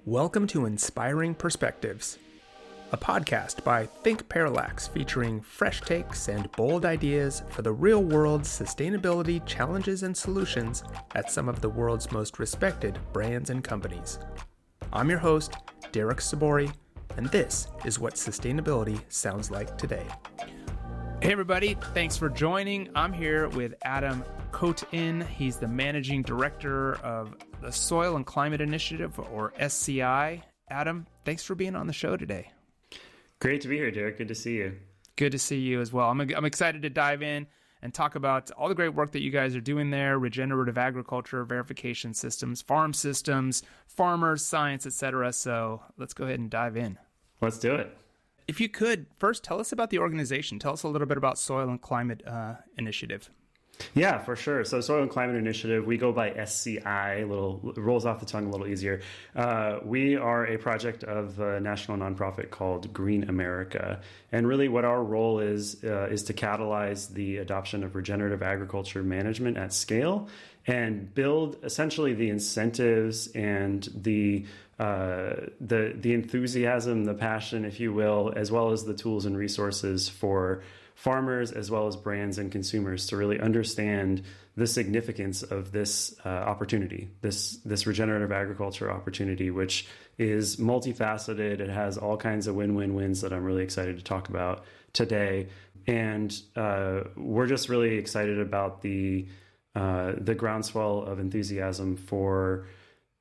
Welcome to Inspiring Perspectives, a podcast by thinkPARALLAX featuring fresh takes and bold ideas for the real-world sustainability challenges and solutions at some of the world's most respected brands and companies. I'm your host, Derek Sabori, and this is what sustainability sounds like today. Hey everybody, thanks for joining. I'm here with Adam Kotin. He's the Managing Director of the Soil and Climate Initiative, or SCI. Adam, thanks for being on the show today. Great to be here, Derek. Good to see you. Good to see you as well. I'm excited to dive in and talk about all the great work that you guys are doing there, regenerative agriculture, verification systems, farm systems, farmers, science, etc. So let's go ahead and dive in. Let's do it. If you could, first tell us about the organization. Tell us a little bit about Soil and Climate Initiative. Yeah, for sure. So Soil and Climate Initiative, we go by SCI, rolls off the tongue a little easier. We are a project of a national nonprofit called Green America. And really what our role is to catalyze the adoption of regenerative agriculture management at scale and build essentially the incentives and the enthusiasm, the passion, if you will, as well as the tools and resources for farmers as well as brands and consumers to really understand the significance of this opportunity, this regenerative agriculture opportunity, which is multifaceted. It has all kinds of win-win-wins that I'm really excited to talk about today. And we're just really excited about the groundswell of enthusiasm for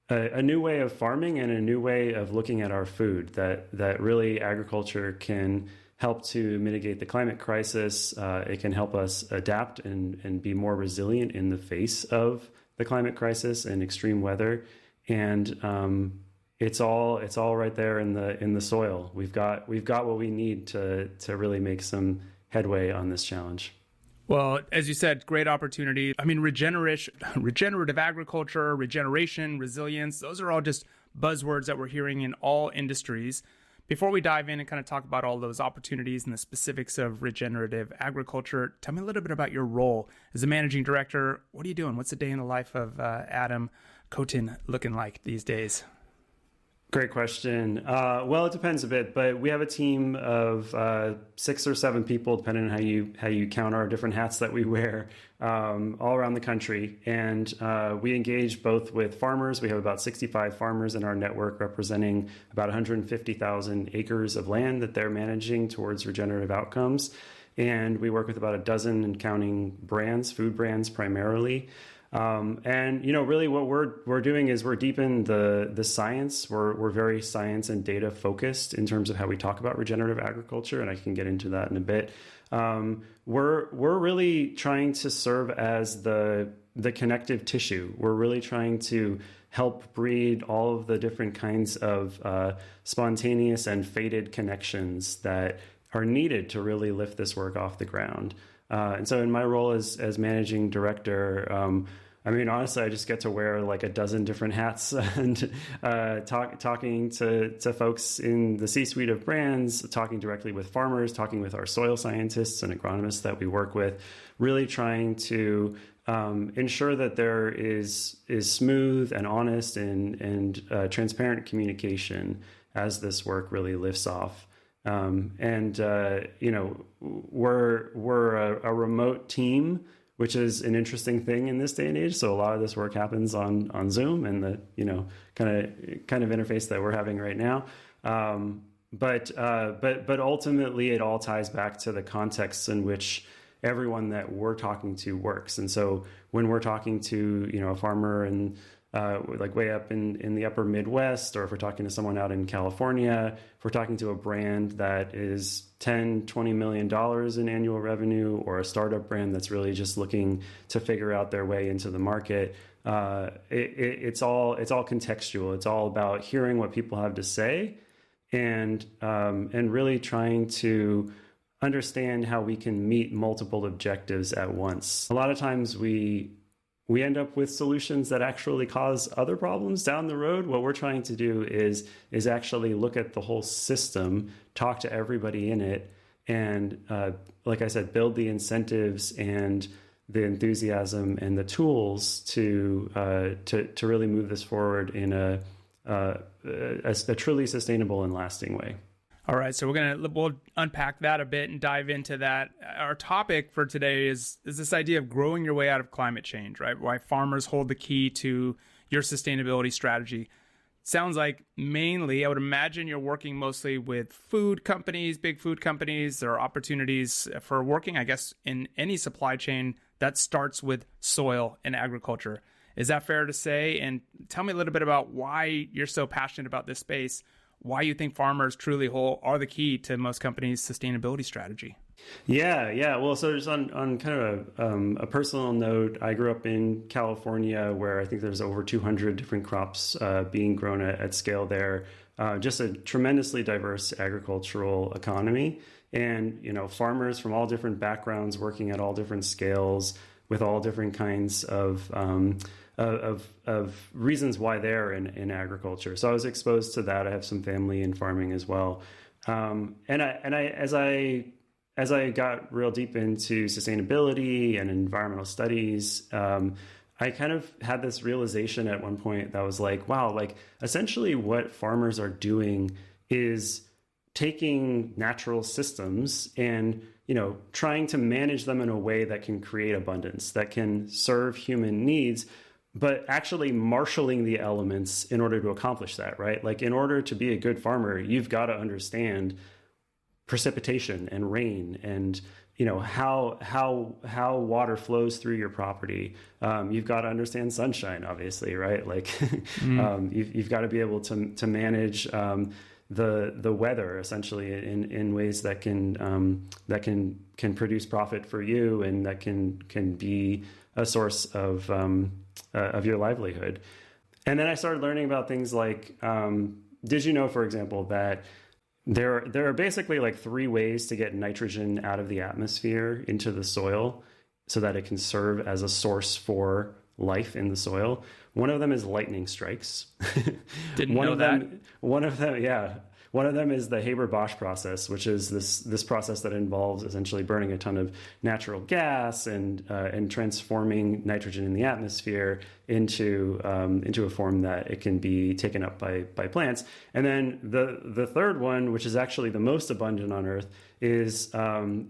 a new way of farming and a new way of looking at our food, that really agriculture can help to mitigate the climate crisis. It can help us adapt and be more resilient in the face of the climate crisis and extreme weather. And it's all right there in the soil. We've got what we need to really make some headway on this challenge. Well, as you said, great opportunity. I mean, regenerative agriculture, regeneration, resilience, those are all just buzzwords that we're hearing in all industries. Before we dive in and kind of talk about all those opportunities and the specifics of regenerative agriculture, tell me a little bit about your role as a managing director. What are you doing? What's a day in the life of Adam Kotin looking like these days? Great question. Well, it depends a bit, but we have a team of 6 or 7 people, depending on how you count our different hats that we wear, all around the country. And we engage both with farmers. We have about 65 farmers in our network, representing about 150,000 acres of land that they're managing towards regenerative outcomes. And we work with about a dozen and counting brands, food brands primarily. And really what we're doing is we're deep in the science. We're very science and data focused in terms of how we talk about regenerative agriculture, and I can get into that in a bit. We're really trying to serve as the connective tissue. We're really trying to help breed all of the different kinds of spontaneous and fated connections that are needed to really lift this work off the ground. And so in my role as managing director, honestly, I just get to wear like a dozen different hats and talking to folks in the C-suite of brands, talking directly with farmers, talking with our soil scientists and agronomists that we work with, really trying to ensure that there is smooth and honest and transparent communication as this work really lifts off. We're a remote team, which is an interesting thing in this day and age. So a lot of this work happens on Zoom and the kind of interface that we're having right now. But ultimately, it all ties back to the context in which everyone that we're talking to works. And so when we're talking to a farmer and like way up in the upper Midwest, or if we're talking to someone out in California, if we're talking to a brand that is $10-20 million in annual revenue, or a startup brand that's really just looking to figure out their way into the market, it's all contextual. It's all about hearing what people have to say and really trying to understand how we can meet multiple objectives at once. A lot of times we end up with solutions that actually cause other problems down the road. What we're trying to do is actually look at the whole system, talk to everybody in it, and like I said, build the incentives and the enthusiasm and the tools to really move this forward in a a truly sustainable and lasting way. All right, so we'll unpack that a bit and dive into that. Our topic for today is this idea of growing your way out of climate change, right? Why farmers hold the key to your sustainability strategy. Sounds like mainly, I would imagine you're working mostly with food companies, big food companies. There are opportunities for working, I guess, in any supply chain that starts with soil and agriculture. Is that fair to say? And tell me a little bit about why you're so passionate about this space, why you think farmers truly are the key to most companies' sustainability strategy. Yeah. Well, so just on kind of a personal note, I grew up in California, where I think there's over 200 different crops being grown at scale there. Just a tremendously diverse agricultural economy, and farmers from all different backgrounds working at all different scales with all different kinds of reasons why they're in agriculture. So I was exposed to that. I have some family in farming as well, as I got real deep into sustainability and environmental studies, I kind of had this realization at one point that was like, wow, like essentially what farmers are doing is taking natural systems and, trying to manage them in a way that can create abundance, that can serve human needs, but actually marshaling the elements in order to accomplish that, right? Like in order to be a good farmer, you've got to understand precipitation and rain and how water flows through your property. You've got to understand sunshine, obviously, right? Like you've got to be able to manage the weather essentially in ways that can produce profit for you and that can be a source of your livelihood. And then I started learning about things like, did you know, for example, that there are basically like 3 ways to get nitrogen out of the atmosphere into the soil so that it can serve as a source for life in the soil. One of them is lightning strikes. Didn't know that. One of them is the Haber-Bosch process, which is this process that involves essentially burning a ton of natural gas and transforming nitrogen in the atmosphere into a form that it can be taken up by plants. And then the third one, which is actually the most abundant on Earth, is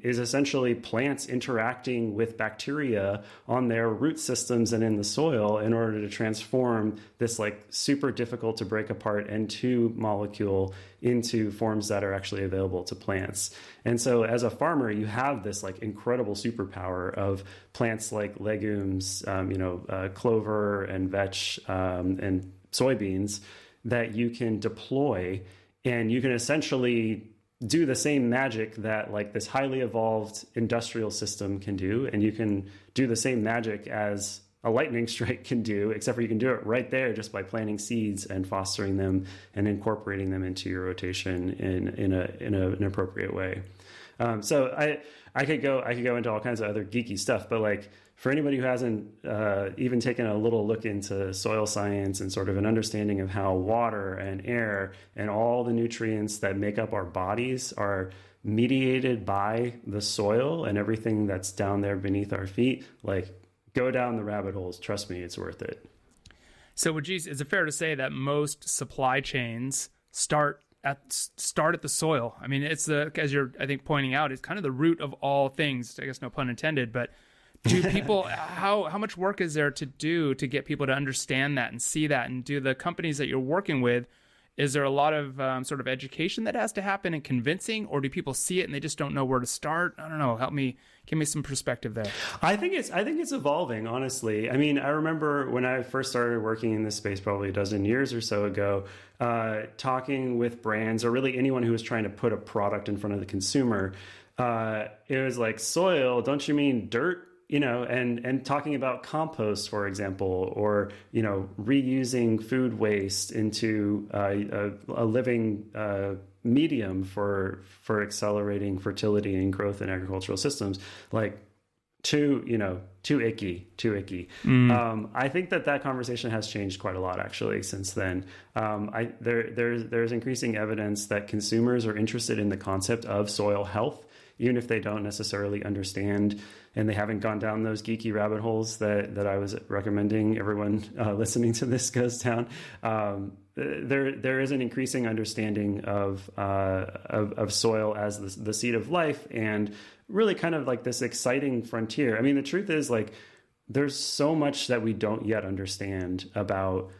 essentially plants interacting with bacteria on their root systems and in the soil in order to transform this like super difficult to break apart N2 molecule into forms that are actually available to plants. And so as a farmer, you have this like incredible superpower of plants like legumes, clover and vetch and soybeans that you can deploy, and you can essentially do the same magic that like this highly evolved industrial system can do. And you can do the same magic as a lightning strike can do, except for you can do it right there just by planting seeds and fostering them and incorporating them into your rotation in an appropriate way. So I could go into all kinds of other geeky stuff, but like for anybody who hasn't even taken a little look into soil science and sort of an understanding of how water and air and all the nutrients that make up our bodies are mediated by the soil and everything that's down there beneath our feet, like go down the rabbit holes. Trust me, it's worth it. So is it fair to say that most supply chains start at the soil? I mean, it's as you're, I think, pointing out, it's kind of the root of all things, I guess no pun intended, but do people, how much work is there to do to get people to understand that and see that? And do the companies that you're working with, is there a lot of sort of education that has to happen and convincing, or do people see it and they just don't know where to start? I don't know. Give me some perspective there. I think it's evolving, honestly. I mean, I remember when I first started working in this space probably a dozen years or so ago, talking with brands or really anyone who was trying to put a product in front of the consumer. It was like, soil, don't you mean dirt? And talking about compost, for example, or, reusing food waste into a living medium for accelerating fertility and growth in agricultural systems, like too icky. I think that conversation has changed quite a lot actually since then. There's increasing evidence that consumers are interested in the concept of soil health even if they don't necessarily understand and they haven't gone down those geeky rabbit holes that I was recommending everyone listening to this goes down. There is an increasing understanding of soil as the seed of life, and really kind of like this exciting frontier. I mean, the truth is, like, there's so much that we don't yet understand about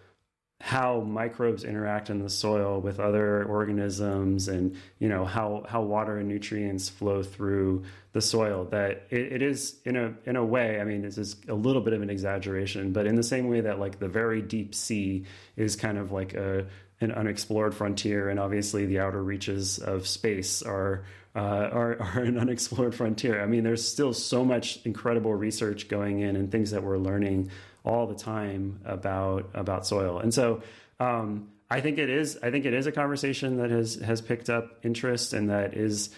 how microbes interact in the soil with other organisms, and how water and nutrients flow through the soil, that it is in a way, I mean, this is a little bit of an exaggeration, but in the same way that like the very deep sea is kind of like an unexplored frontier, and obviously the outer reaches of space are an unexplored frontier. I mean, there's still so much incredible research going in and things that we're learning all the time about soil. And so I think it is a conversation that has picked up interest, and that is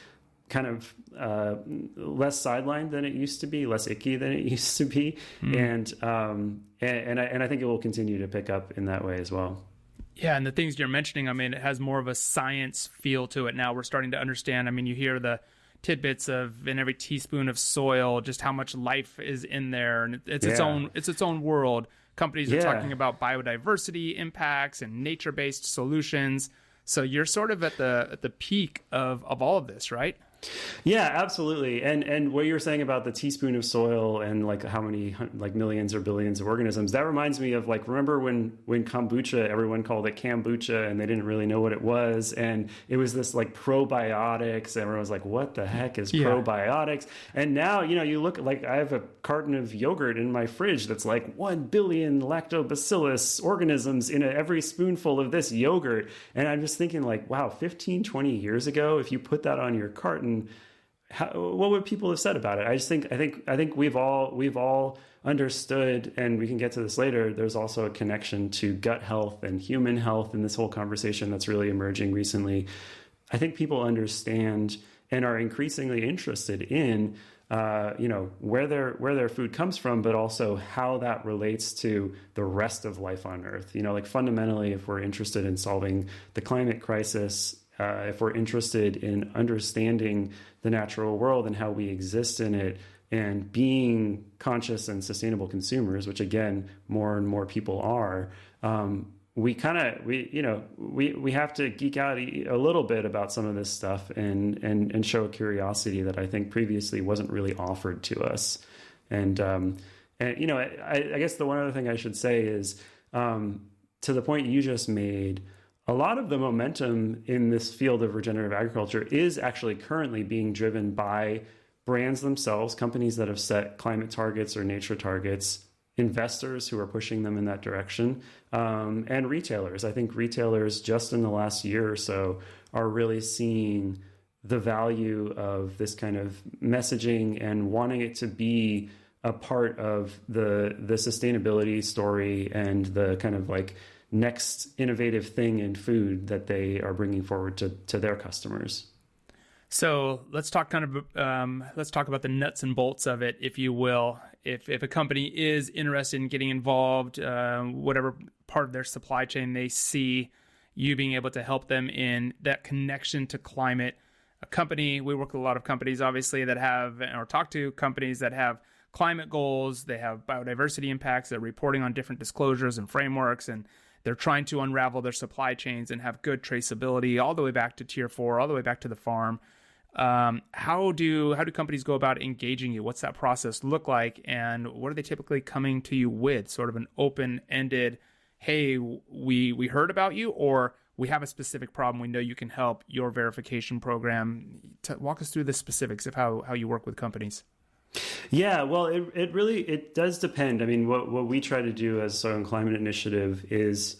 kind of less sidelined than it used to be, less icky than it used to be. And I think it will continue to pick up in that way as well. Yeah, and the things you're mentioning, I mean, it has more of a science feel to it now. We're starting to understand. I mean, you hear the tidbits of in every teaspoon of soil, just how much life is in there, and it's its own world. Companies are talking about biodiversity impacts and nature-based solutions. So you're sort of at the peak of all of this, right? Yeah, absolutely. And what you're saying about the teaspoon of soil and like how many like millions or billions of organisms, that reminds me of like, remember when kombucha, everyone called it kombucha and they didn't really know what it was. And it was this like probiotics. Everyone was like, what the heck is probiotics? And now, you look like I have a carton of yogurt in my fridge that's like 1 billion lactobacillus organisms in every spoonful of this yogurt. And I'm just thinking like, wow, 15, 20 years ago, if you put that on your carton, what would people have said about it? I think we've all understood, and we can get to this later. There's also a connection to gut health and human health in this whole conversation that's really emerging recently. I think people understand and are increasingly interested in, where their food comes from, but also how that relates to the rest of life on Earth. Like fundamentally, if we're interested in solving the climate crisis, if we're interested in understanding the natural world and how we exist in it, and being conscious and sustainable consumers, which again, more and more people are, we have to geek out a little bit about some of this stuff and show a curiosity that I think previously wasn't really offered to us. And I guess the one other thing I should say is, to the point you just made, a lot of the momentum in this field of regenerative agriculture is actually currently being driven by brands themselves, companies that have set climate targets or nature targets, investors who are pushing them in that direction, and retailers. I think retailers just in the last year or so are really seeing the value of this kind of messaging and wanting it to be a part of the sustainability story and the kind of like next innovative thing in food that they are bringing forward to their customers. So let's talk about the nuts and bolts of it, if you will. If a company is interested in getting involved, whatever part of their supply chain they see you being able to help them in that connection to climate. We work with a lot of companies, obviously, that have, or talk to companies that have climate goals. They have biodiversity impacts. They're reporting on different disclosures and frameworks, and they're trying to unravel their supply chains and have good traceability all the way back to tier 4, all the way back to the farm. How do companies go about engaging you? What's that process look like? And what are they typically coming to you with? Sort of an open-ended, hey, we heard about you, or we have a specific problem. We know you can help, your verification program. Walk us through the specifics of how you work with companies. Yeah, well, it does depend. I mean, what we try to do as Soil and Climate Initiative is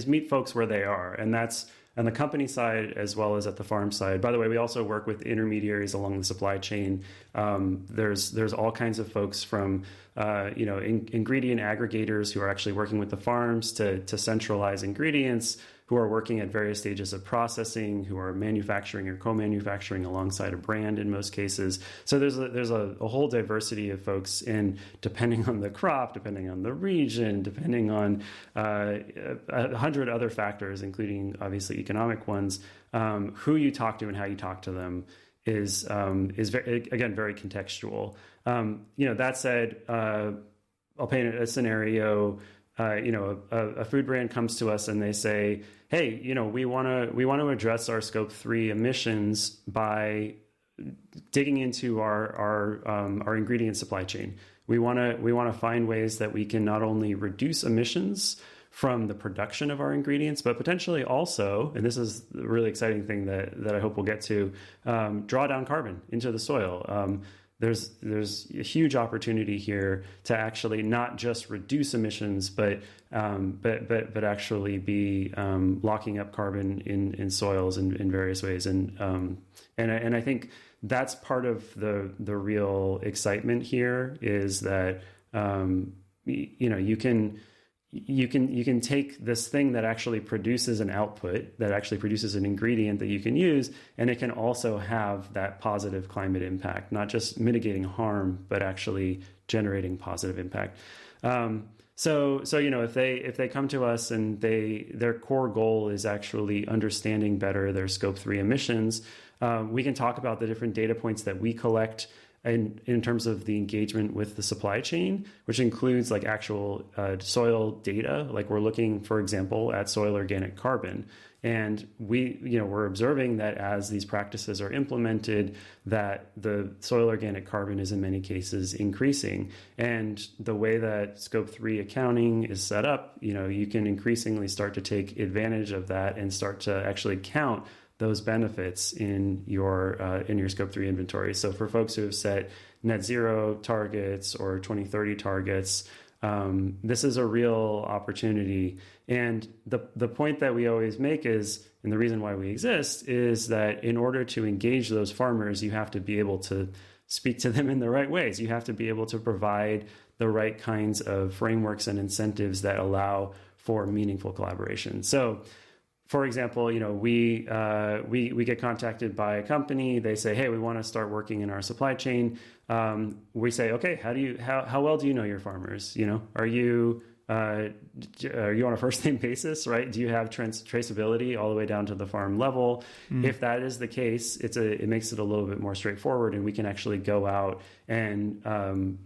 meet folks where they are, and that's on the company side as well as at the farm side. By the way, we also work with intermediaries along the supply chain. There's all kinds of folks from ingredient aggregators who are actually working with the farms to centralize ingredients, who are working at various stages of processing, who are manufacturing or co-manufacturing alongside a brand in most cases. So there's a whole diversity of folks, in depending on the crop, depending on the region, depending on 100 other factors, including obviously economic ones, who you talk to and how you talk to them is very, again, very contextual. That said, I'll paint a scenario. A food brand comes to us and they say, "Hey, we want to address our scope 3 emissions by digging into our ingredient supply chain. We want to find ways that we can not only reduce emissions from the production of our ingredients, but potentially also, and this is the really exciting thing that I hope we'll get to, draw down carbon into the soil." There's a huge opportunity here to actually not just reduce emissions, but actually be locking up carbon in soils in various ways, and I think that's part of the real excitement here is that you can take this thing that actually produces an output, that actually produces an ingredient that you can use, and it can also have that positive climate impact, not just mitigating harm, but actually generating positive impact. So if they come to us and their core goal is actually understanding better their scope 3 emissions, we can talk about the different data points that we collect in terms of the engagement with the supply chain, which includes like actual soil data. Like we're looking, for example, at soil organic carbon. And we're observing that as these practices are implemented, that the soil organic carbon is in many cases increasing. And the way that scope 3 accounting is set up, you can increasingly start to take advantage of that and start to actually count those benefits in your scope 3 inventory. So for folks who have set net zero targets or 2030 targets, this is a real opportunity. And the point that we always make is, and the reason why we exist, is that in order to engage those farmers, you have to be able to speak to them in the right ways. You have to be able to provide the right kinds of frameworks and incentives that allow for meaningful collaboration. So for example, we get contacted by a company. They say, "Hey, we want to start working in our supply chain." We say, "Okay, how well do you know your farmers? Are you on a first name basis, right? Do you have traceability all the way down to the farm level?" If that is the case, it makes it a little bit more straightforward, and we can actually go out and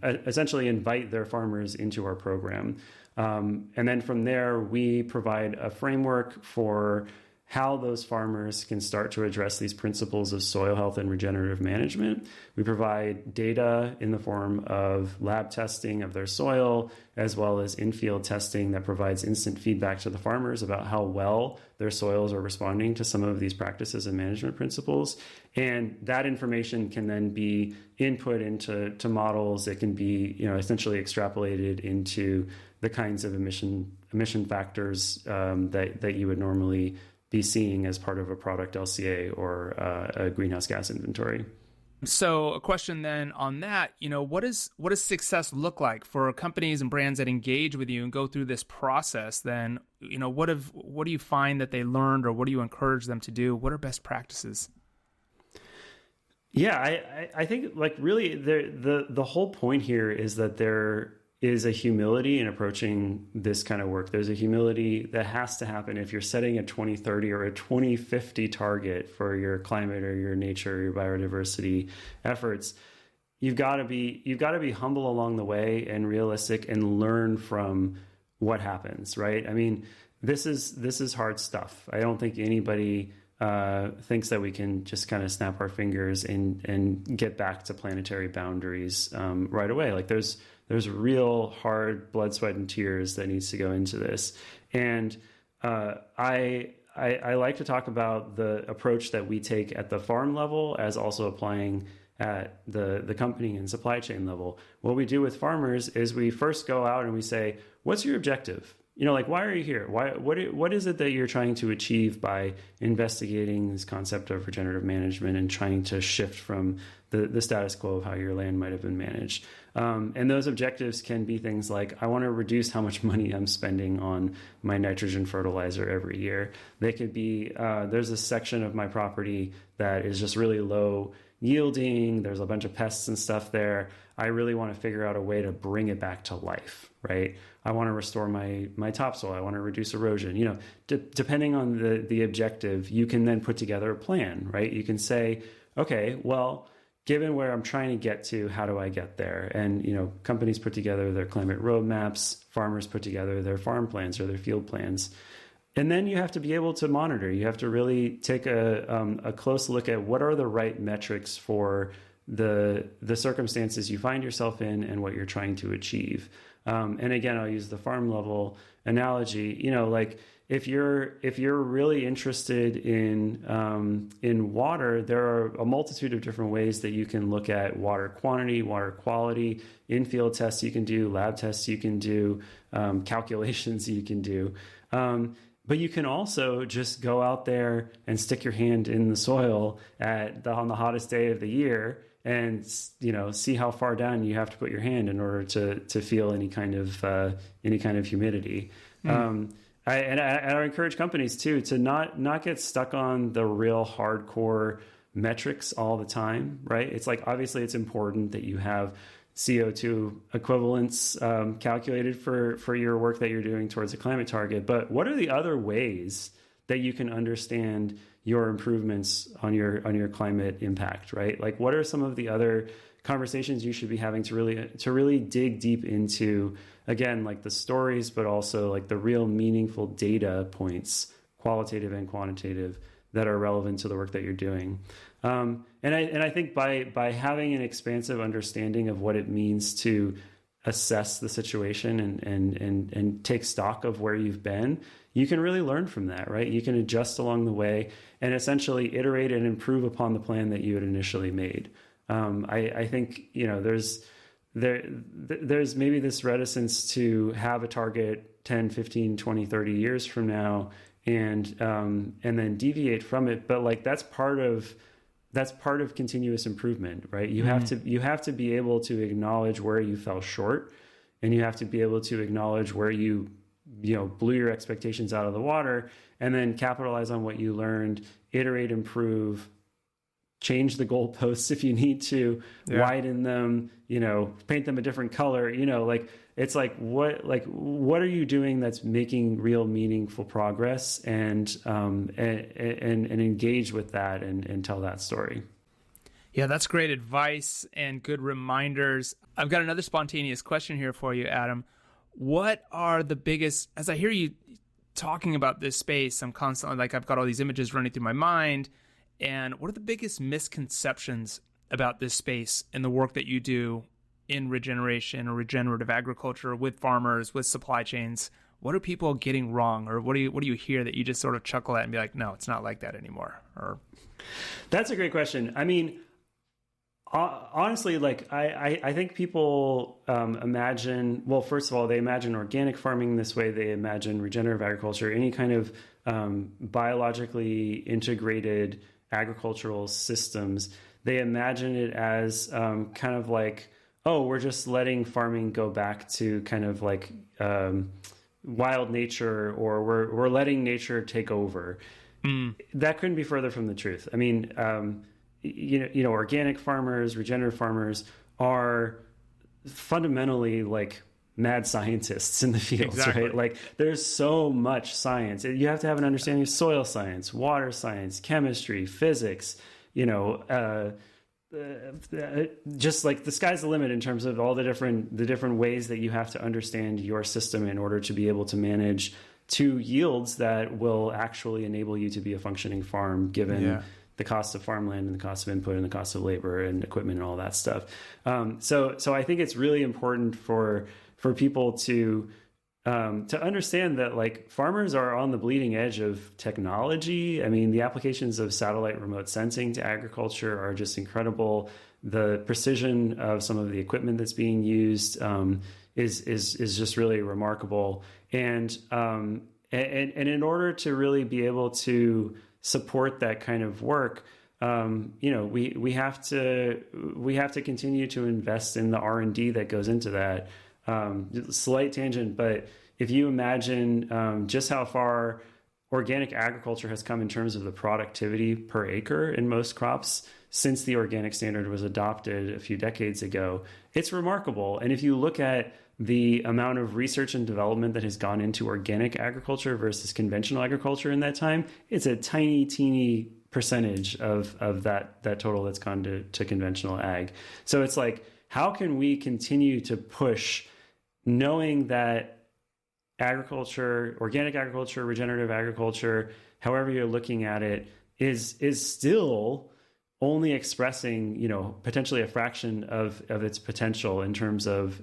essentially invite their farmers into our program. And then from there, we provide a framework for how those farmers can start to address these principles of soil health and regenerative management. We provide data in the form of lab testing of their soil, as well as in-field testing that provides instant feedback to the farmers about how well their soils are responding to some of these practices and management principles. And that information can then be input into models. It can be, essentially extrapolated into the kinds of emission factors that you would normally be seeing as part of a product LCA or a greenhouse gas inventory. So a question then on that, what does success look like for companies and brands that engage with you and go through this process? Then, what do you find that they learned, or what do you encourage them to do? What are best practices? Yeah, I think like really the whole point here is that there is a humility in approaching this kind of work. There's a humility that has to happen if you're setting a 2030 or a 2050 target for your climate or your nature or your biodiversity efforts. You've got to be humble along the way and realistic and learn from what happens, right? I mean, this is hard stuff. I don't think anybody thinks that we can just kind of snap our fingers and get back to planetary boundaries right away. Like there's real hard blood, sweat, and tears that needs to go into this. And I like to talk about the approach that we take at the farm level as also applying at the company and supply chain level. What we do with farmers is we first go out and we say, "What's your objective? Why are you here? What is it that you're trying to achieve by investigating this concept of regenerative management and trying to shift from the status quo of how your land might have been managed?" And those objectives can be things like, I want to reduce how much money I'm spending on my nitrogen fertilizer every year. They could be, there's a section of my property that is just really low yielding. There's a bunch of pests and stuff there. I really want to figure out a way to bring it back to life, right? I want to restore my topsoil. I want to reduce erosion. Depending on the objective, you can then put together a plan, right? You can say, okay, well, given where I'm trying to get to, how do I get there? And, companies put together their climate roadmaps, farmers put together their farm plans or their field plans. And then you have to be able to monitor. You have to really take a close look at what are the right metrics for the circumstances you find yourself in and what you're trying to achieve. And again, I'll use the farm level analogy. Like if you're really interested in water, there are a multitude of different ways that you can look at water quantity, water quality, in-field tests you can do, lab tests you can do, calculations you can do. But you can also just go out there and stick your hand in the soil on the hottest day of the year and, see how far down you have to put your hand in order to feel any kind of humidity. I encourage companies too to not get stuck on the real hardcore metrics all the time, right? It's like, obviously it's important that you have CO2 equivalents calculated for your work that you're doing towards a climate target. But what are the other ways that you can understand your improvements on your climate impact, right? Like, what are some of the other conversations you should be having to really dig deep into, again, like the stories, but also like the real meaningful data points, qualitative and quantitative, that are relevant to the work that you're doing. And I think by having an expansive understanding of what it means to assess the situation and take stock of where you've been, you can really learn from that, right? You can adjust along the way and essentially iterate and improve upon the plan that you had initially made. I think, there's maybe this reticence to have a target 10, 15, 20, 30 years from now and then deviate from it. But like, that's part of continuous improvement, right? You have to be able to acknowledge where you fell short, and you have to be able to acknowledge where you blew your expectations out of the water, and then capitalize on what you learned, iterate, improve, change the goalposts if you need to, widen them, paint them a different color, it's like, what are you doing that's making real meaningful progress, and engage with that and tell that story. Yeah, that's great advice and good reminders. I've got another spontaneous question here for you, Adam. What are the biggest, as I hear you talking about this space, I'm constantly like, I've got all these images running through my mind. And what are the biggest misconceptions about this space and the work that you do in regeneration or regenerative agriculture with farmers, with supply chains? What are people getting wrong, or what do you hear that you just sort of chuckle at and be like, no, it's not like that anymore? Or that's a great question. I mean, honestly, like I think people imagine, well, first of all, they imagine organic farming this way. They imagine regenerative agriculture, any kind of biologically integrated agricultural systems. They imagine it as kind of like, oh, we're just letting farming go back to kind of like wild nature, or we're letting nature take over. That couldn't be further from the truth. I mean, organic farmers, regenerative farmers are fundamentally like mad scientists in the fields, exactly. Right? Like, there's so much science. You have to have an understanding of soil science, water science, chemistry, physics, just like the sky's the limit in terms of all the different ways that you have to understand your system in order to be able to manage to yields that will actually enable you to be a functioning farm, given the cost of farmland and the cost of input and the cost of labor and equipment and all that stuff. So I think it's really important for people to understand that, like, farmers are on the bleeding edge of technology. I mean, the applications of satellite remote sensing to agriculture are just incredible. The precision of some of the equipment that's being used is just really remarkable. And in order to really be able to support that kind of work, we have to continue to invest in the R&D that goes into that. Slight tangent, but if you imagine just how far organic agriculture has come in terms of the productivity per acre in most crops since the organic standard was adopted a few decades ago, it's remarkable. And if you look at the amount of research and development that has gone into organic agriculture versus conventional agriculture in that time, it's a tiny, teeny percentage of that total that's gone to conventional ag. So it's like, how can we continue to push, knowing that agriculture, organic agriculture, regenerative agriculture, however you're looking at it, is still only expressing, potentially a fraction of its potential in terms of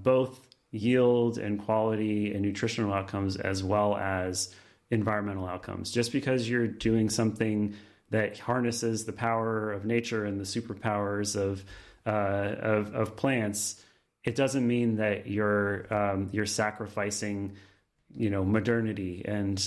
both yield and quality and nutritional outcomes, as well as environmental outcomes. Just because you're doing something that harnesses the power of nature and the superpowers of plants, it doesn't mean that you're sacrificing, modernity, and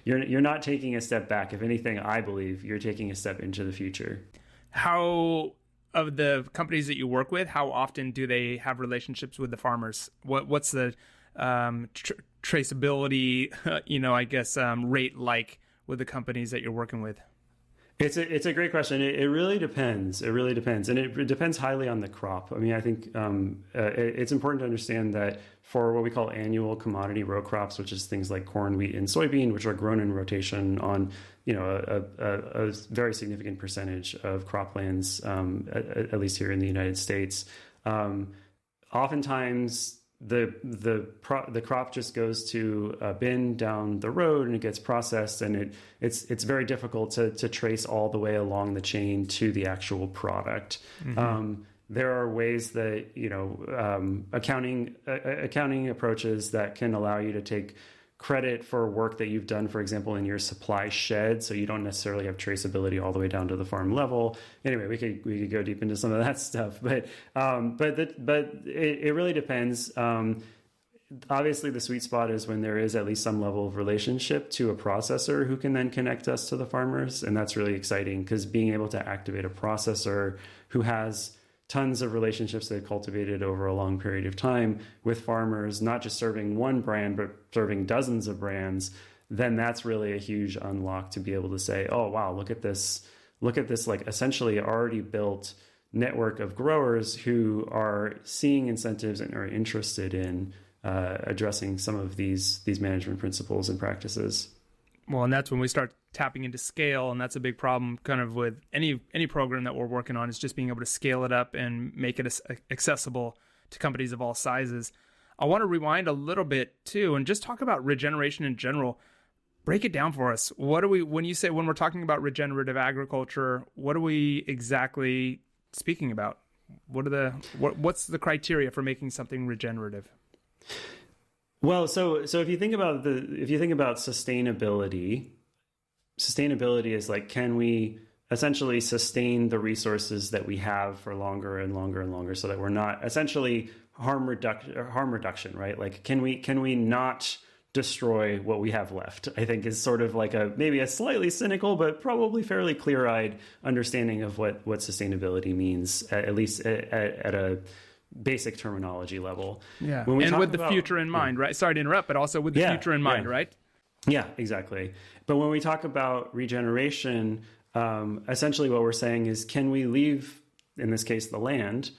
you're not taking a step back. If anything, I believe you're taking a step into the future. How, of the companies that you work with, how often do they have relationships with the farmers? What's the traceability, rate like with the companies that you're working with? It's a great question. It really depends. It really depends. And it depends highly on the crop. I mean, I think it's important to understand that for what we call annual commodity row crops, which is things like corn, wheat, and soybean, which are grown in rotation on, a very significant percentage of croplands, at least here in the United States. Oftentimes, the crop just goes to a bin down the road and it gets processed, and it's very difficult to trace all the way along the chain to the actual product. Mm-hmm. There are ways that accounting approaches that can allow you to take credit for work that you've done, for example, in your supply shed, so you don't necessarily have traceability all the way down to the farm level. Anyway, we could go deep into some of that stuff, but it really depends. Obviously, the sweet spot is when there is at least some level of relationship to a processor who can then connect us to the farmers, and that's really exciting, because being able to activate a processor who has tons of relationships they've cultivated over a long period of time with farmers, not just serving one brand, but serving dozens of brands, then that's really a huge unlock to be able to say, oh, wow, look at this, like essentially already built network of growers who are seeing incentives and are interested in addressing some of these management principles and practices. Well, and that's when we start tapping into scale, and that's a big problem kind of with any program that we're working on, is just being able to scale it up and make it accessible to companies of all sizes. I want to rewind a little bit too and just talk about regeneration in general. Break it down for us. When we're talking about regenerative agriculture, what are we exactly speaking about? What's the criteria for making something regenerative? Well, so if you think about sustainability is like, can we essentially sustain the resources that we have for longer and longer and longer, so that we're not essentially harm reduction, right? Like, can we not destroy what we have left? I think is sort of like maybe a slightly cynical, but probably fairly clear-eyed understanding of what sustainability means, at least at a basic terminology level. Yeah. And with the future in mind, right? Sorry to interrupt, but also with the future in mind, right? Yeah, exactly. But when we talk about regeneration, essentially what we're saying is, can we leave, in this case, the land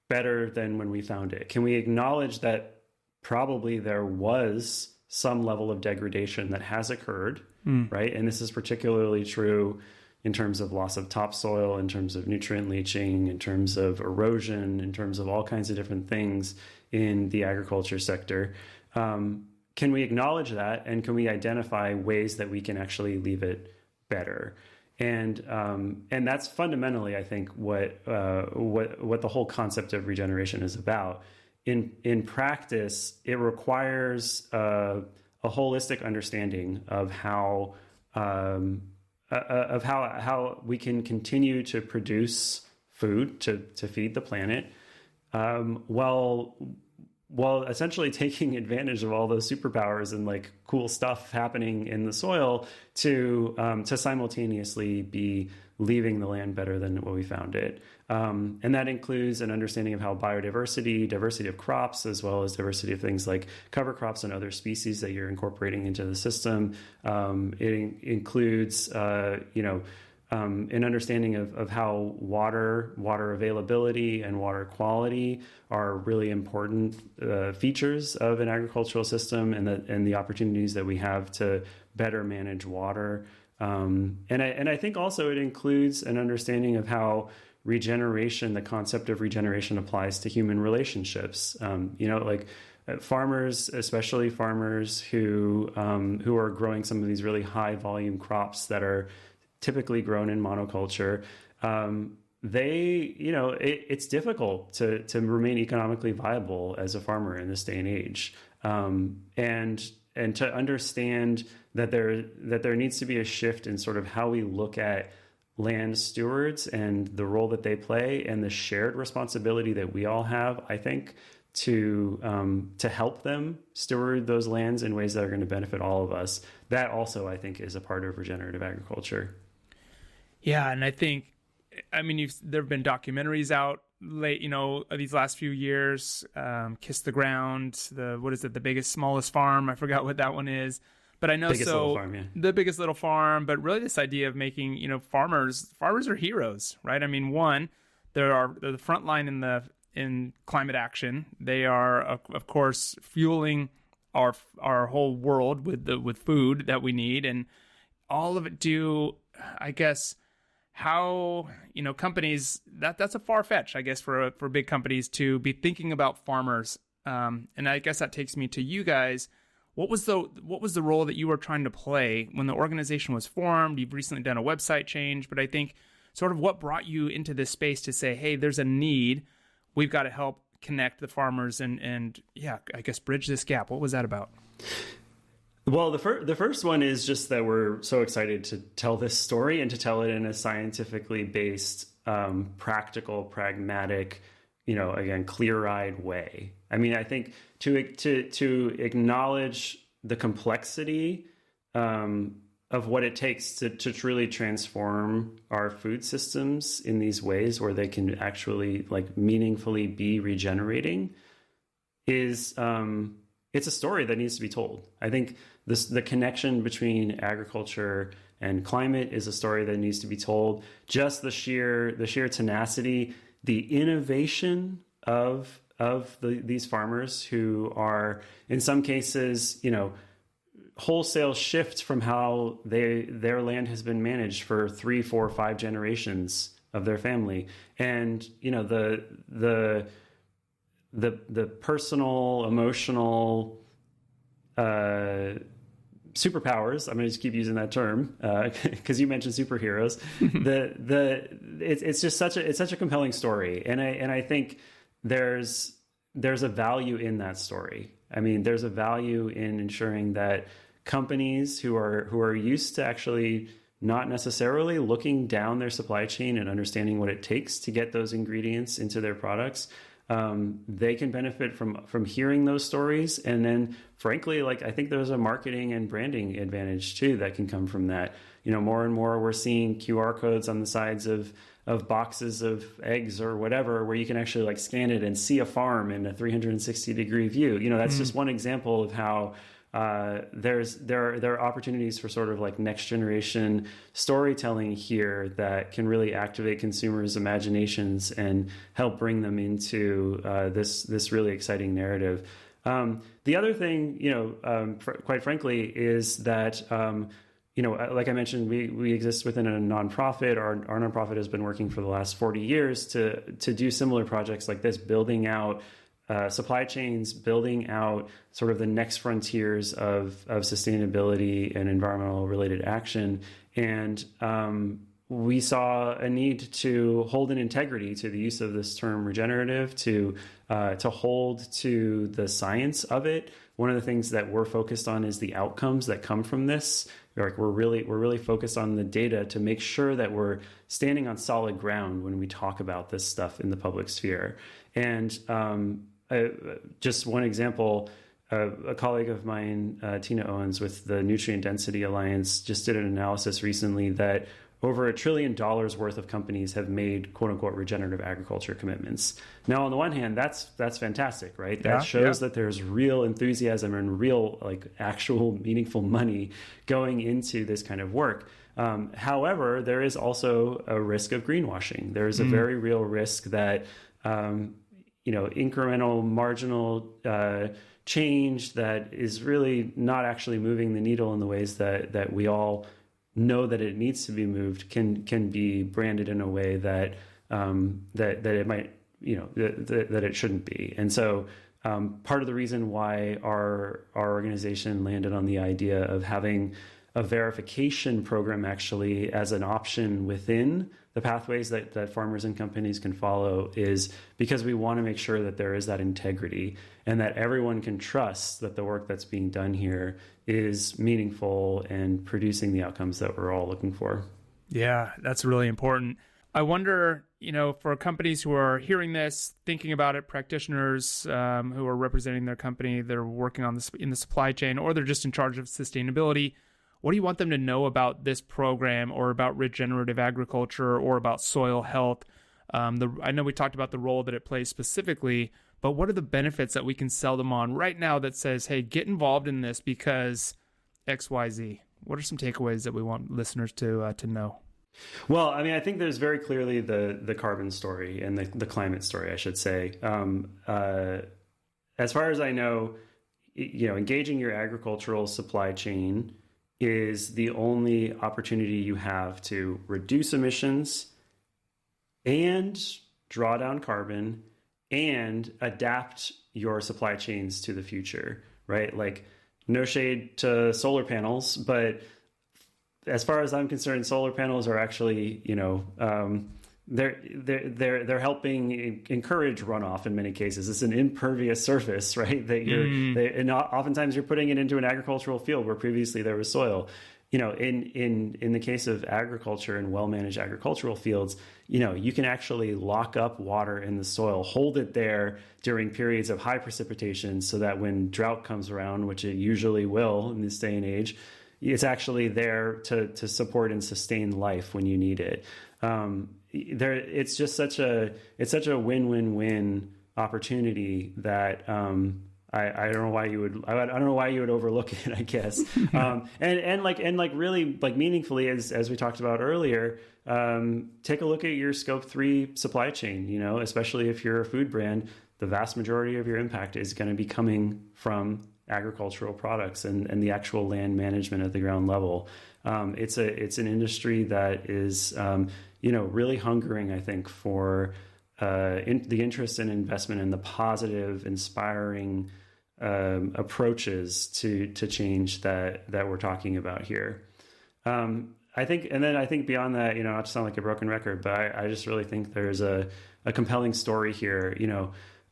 better than when we found it? Can we acknowledge that probably there was some level of degradation that has occurred, right? And this is particularly true in terms of loss of topsoil, in terms of nutrient leaching, in terms of erosion, in terms of all kinds of different things in the agriculture sector. Can we acknowledge that, and can we identify ways that we can actually leave it better? And that's fundamentally, I think, what the whole concept of regeneration is about. In practice, it requires a holistic understanding of how we can continue to produce food to feed the planet, while essentially taking advantage of all those superpowers and like cool stuff happening in the soil to simultaneously be leaving the land better than what we found it. And that includes an understanding of how biodiversity, diversity of crops, as well as diversity of things like cover crops and other species that you're incorporating into the system. It includes, an understanding of how water availability and water quality are really important features of an agricultural system, and the opportunities that we have to better manage water. And I think also it includes an understanding of how regeneration, the concept of regeneration, applies to human relationships. Like farmers, especially farmers who are growing some of these really high volume crops that are typically grown in monoculture. It's difficult to remain economically viable as a farmer in this day and age. And to understand that there needs to be a shift in sort of how we look at land stewards and the role that they play and the shared responsibility that we all have, I think, to help them steward those lands in ways that are going to benefit all of us. That also, I think, is a part of regenerative agriculture. Yeah, and I think, there have been documentaries out these last few years. Kiss the Ground, the biggest, smallest farm. I forgot what that one is, but I know Biggest Little Farm, yeah. The Biggest Little Farm. But really, this idea of making farmers are heroes, right? They're the front line in climate action. They are, of course, fueling our whole world with food that we need, and all of it due, I guess, how companies, that's a far fetch, I guess, for big companies to be thinking about farmers. And I guess that takes me to you guys. What was the role that you were trying to play when the organization was formed? You've recently done a website change, but I think sort of what brought you into this space to say, hey, there's a need. We've got to help connect the farmers and I guess bridge this gap. What was that about? Well, the first one is just that we're so excited to tell this story and to tell it in a scientifically based, practical, pragmatic, again, clear-eyed way. I think to acknowledge the complexity of what it takes to truly transform our food systems in these ways where they can actually meaningfully be regenerating is it's a story that needs to be told. I think the connection between agriculture and climate is a story that needs to be told. Just the sheer tenacity, the innovation of these farmers who are, in some cases, wholesale shift from how their land has been managed for 3, 4, 5 generations of their family, and the personal, emotional superpowers. I'm going to just keep using that term because you mentioned superheroes. It's just such a compelling story, and I think there's a value in that story. There's a value in ensuring that companies who are used to actually not necessarily looking down their supply chain and understanding what it takes to get those ingredients into their products, they can benefit from hearing those stories. And then frankly, I think there's a marketing and branding advantage too that can come from that. More and more we're seeing QR codes on the sides of boxes of eggs or whatever, where you can actually scan it and see a farm in a 360-degree view. That's just one example of how there are opportunities for sort of next generation storytelling here that can really activate consumers' imaginations and help bring them into this really exciting narrative. The other thing, quite frankly, is that like I mentioned, we exist within a nonprofit. Our nonprofit has been working for the last 40 years to do similar projects like this, building out supply chains, building out sort of the next frontiers of sustainability and environmental related action. And we saw a need to hold an integrity to the use of this term regenerative, to hold to the science of it. One of the things that we're focused on is the outcomes that come from this. We're really focused on the data to make sure that we're standing on solid ground when we talk about this stuff in the public sphere. And just one example, a colleague of mine, Tina Owens with the Nutrient Density Alliance, just did an analysis recently that over $1 trillion worth of companies have made quote unquote regenerative agriculture commitments. Now, on the one hand, that's fantastic, right? That shows that there's real enthusiasm and real actual meaningful money going into this kind of work. However, there is also a risk of greenwashing. There is a very real risk that incremental, marginal change that is really not actually moving the needle in the ways that we all know that it needs to be moved can be branded in a way that that it might, that it shouldn't be. And so part of the reason why our organization landed on the idea of having a verification program actually as an option within the pathways that farmers and companies can follow is because we want to make sure that there is that integrity and that everyone can trust that the work that's being done here is meaningful and producing the outcomes that we're all looking for. Yeah, that's really important. I wonder, for companies who are hearing this, thinking about it, practitioners who are representing their company, they're working on this in the supply chain, or they're just in charge of sustainability. What do you want them to know about this program or about regenerative agriculture or about soil health? I know we talked about the role that it plays specifically, but what are the benefits that we can sell them on right now that says, hey, get involved in this because X, Y, Z? What are some takeaways that we want listeners to know? Well, I mean, I think there's very clearly the carbon story and the climate story, I should say. As far as I know, engaging your agricultural supply chain is the only opportunity you have to reduce emissions and draw down carbon and adapt your supply chains to the future, right? Like, no shade to solar panels, but as far as I'm concerned, solar panels are actually, they're helping encourage runoff in many cases. It's an impervious surface, right? That and oftentimes you're putting it into an agricultural field where previously there was soil. In the case of agriculture and well-managed agricultural fields, you can actually lock up water in the soil, hold it there during periods of high precipitation so that when drought comes around, which it usually will in this day and age, it's actually there to support and sustain life when you need it. It's just such a win-win-win opportunity that I don't know why you would overlook it, I guess. And really meaningfully, as we talked about earlier, take a look at your scope 3 supply chain, especially if you're a food brand, the vast majority of your impact is going to be coming from agricultural products and the actual land management at the ground level. It's an industry that is, really hungering, I think, for the interest and investment in the positive, inspiring approaches to change that we're talking about here. I think beyond that, not to sound like a broken record, but I just really think there's a compelling story here.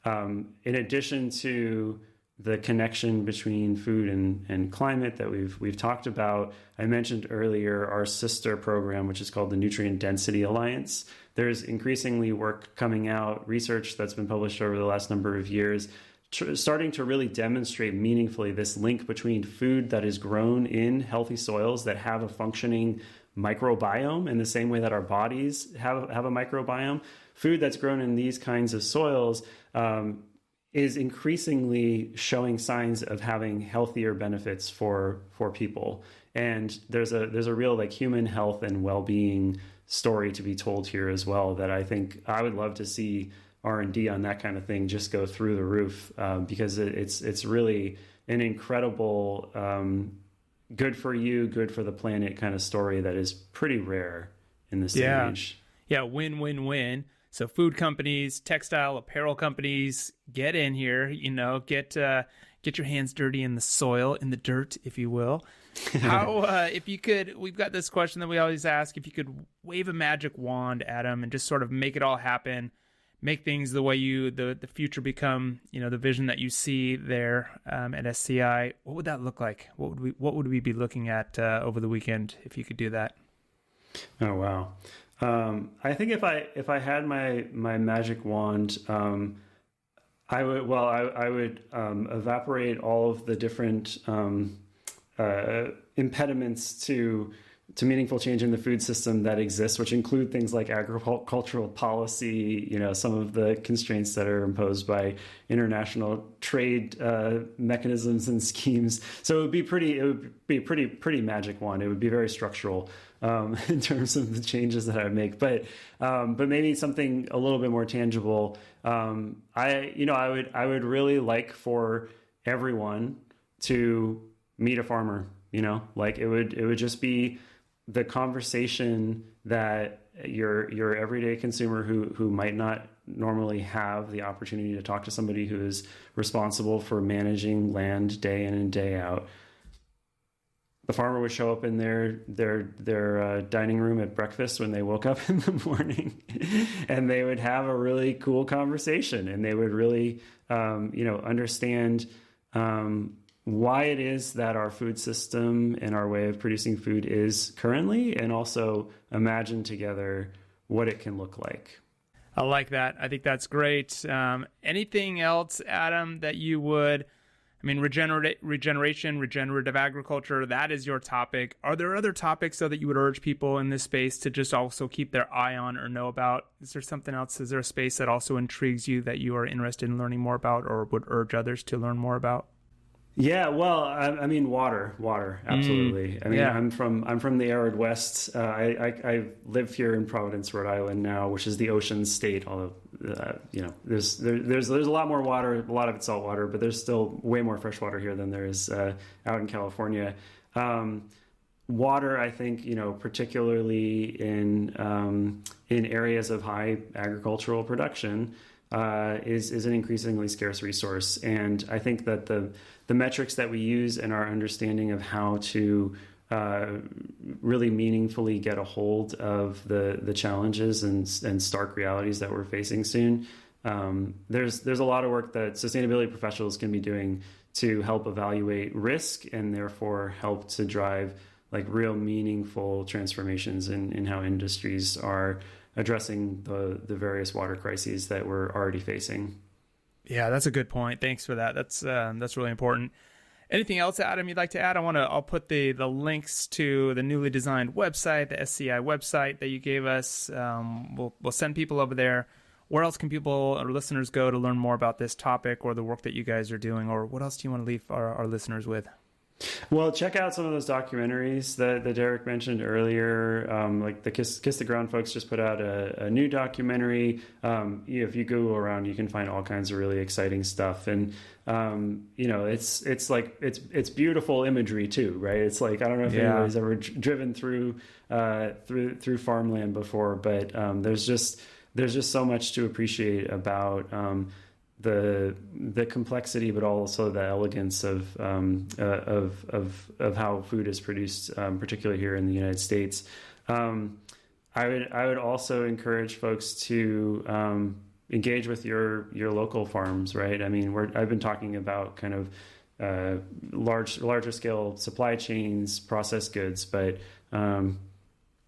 In addition to the connection between food and climate that we've talked about, I mentioned earlier our sister program, which is called the Nutrient Density Alliance. There's increasingly work coming out, research that's been published over the last number of years, starting to really demonstrate meaningfully this link between food that is grown in healthy soils that have a functioning microbiome in the same way that our bodies have a microbiome. Food that's grown in these kinds of soils is increasingly showing signs of having healthier benefits for people. And there's a real human health and well-being story to be told here as well that I think I would love to see R&D on that kind of thing just go through the roof, because it's really an incredible good for you, good for the planet kind of story that is pretty rare in this age. Yeah, win-win-win. So food companies, textile, apparel companies, get in here, get your hands dirty in the soil, in the dirt, if you will. How, if you could, we've got this question that we always ask, if you could wave a magic wand, Adam, and just sort of make it all happen, make things the way the future become, the vision that you see there at SCI, what would that look like? What would we be looking at over the weekend if you could do that? Oh, wow. I think if I had my magic wand, I would evaporate all of the different impediments to meaningful change in the food system that exists, which include things like agricultural policy, some of the constraints that are imposed by international trade mechanisms and schemes. So it would be pretty magic wand. It would be very structural in terms of the changes that I would make, but maybe something a little bit more tangible. I would really like for everyone to meet a farmer. It would just be the conversation that your everyday consumer who might not normally have the opportunity to talk to somebody who is responsible for managing land day in and day out. The farmer would show up in their dining room at breakfast when they woke up in the morning, and they would have a really cool conversation, and they would really, understand why it is that our food system and our way of producing food is currently, and also imagine together what it can look like. I like that. I think that's great. Anything else, Adam, that you would... regeneration, regenerative agriculture, that is your topic. Are there other topics, though, that you would urge people in this space to just also keep their eye on or know about? Is there something else? Is there a space that also intrigues you that you are interested in learning more about or would urge others to learn more about? Yeah, well, water, absolutely. I'm from the arid West. I live here in Providence, Rhode Island now, which is the ocean state. Although, there's a lot more water, a lot of it's salt water, but there's still way more fresh water here than there is out in California. Water, I think, particularly in areas of high agricultural production, is an increasingly scarce resource. And I think that the metrics that we use in our understanding of how to really meaningfully get a hold of the challenges and stark realities that we're facing soon, there's a lot of work that sustainability professionals can be doing to help evaluate risk and therefore help to drive like real meaningful transformations in how industries are addressing the various water crises that we're already facing. Yeah, that's a good point. Thanks for that. That's really important. Anything else, Adam, you'd like to add? I'll put the links to the newly designed website, the SCI website that you gave us. We'll send people over there. Where else can people or listeners go to learn more about this topic or the work that you guys are doing? Or what else do you want to leave our listeners with? Well, check out some of those documentaries that Derek mentioned earlier. Like the Kiss the Ground folks just put out a new documentary. If you Google around, you can find all kinds of really exciting stuff. And it's beautiful imagery too, right? It's like, I don't know if anybody's ever driven through farmland before, but there's just so much to appreciate about the complexity, but also the elegance of how food is produced, particularly here in the United States. I would also encourage folks to engage with your local farms, right? I mean, I've been talking about kind of larger scale supply chains, processed goods, but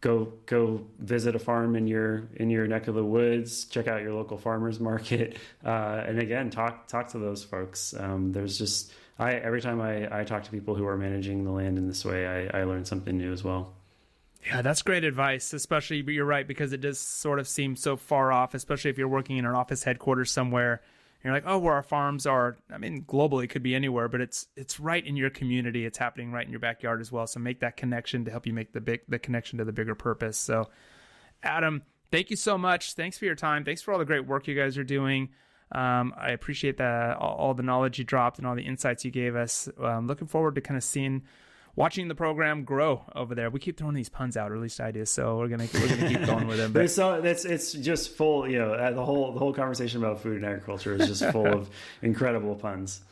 go visit a farm in your neck of the woods, check out your local farmers market, and again, talk to those folks. Every time I talk to people who are managing the land in this way, I learn something new as well. Yeah, that's great advice, especially, but you're right, because it does sort of seem so far off, especially if you're working in an office headquarters somewhere. You're like, oh, where our farms are, I mean, globally it could be anywhere, but it's right in your community. It's happening right in your backyard as well. So make that connection to help you make the connection to the bigger purpose. So Adam, thank you so much. Thanks for your time. Thanks for all the great work you guys are doing. I appreciate all the knowledge you dropped and all the insights you gave us. Looking forward to kind of watching the program grow over there. We keep throwing these puns out, or at least I do. So we're gonna keep going with them. But it's just full. The whole conversation about food and agriculture is just full of incredible puns.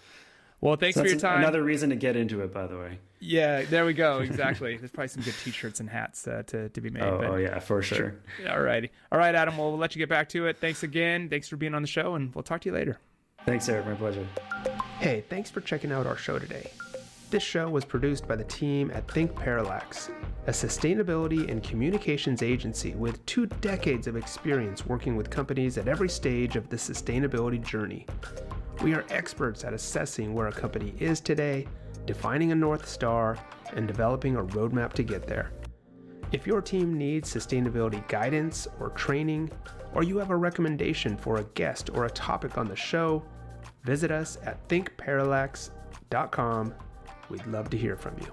Well, thanks for your time. Another reason to get into it, by the way. Yeah, there we go. Exactly. There's probably some good T-shirts and hats to be made. Oh yeah, for sure. All righty. All right, Adam. We'll let you get back to it. Thanks again. Thanks for being on the show, and we'll talk to you later. Thanks, Eric. My pleasure. Hey, thanks for checking out our show today. This show was produced by the team at thinkPARALLAX, a sustainability and communications agency with 2 decades of experience working with companies at every stage of the sustainability journey. We are experts at assessing where a company is today, defining a North Star, and developing a roadmap to get there. If your team needs sustainability guidance or training, or you have a recommendation for a guest or a topic on the show, visit us at thinkparallax.com. We'd love to hear from you.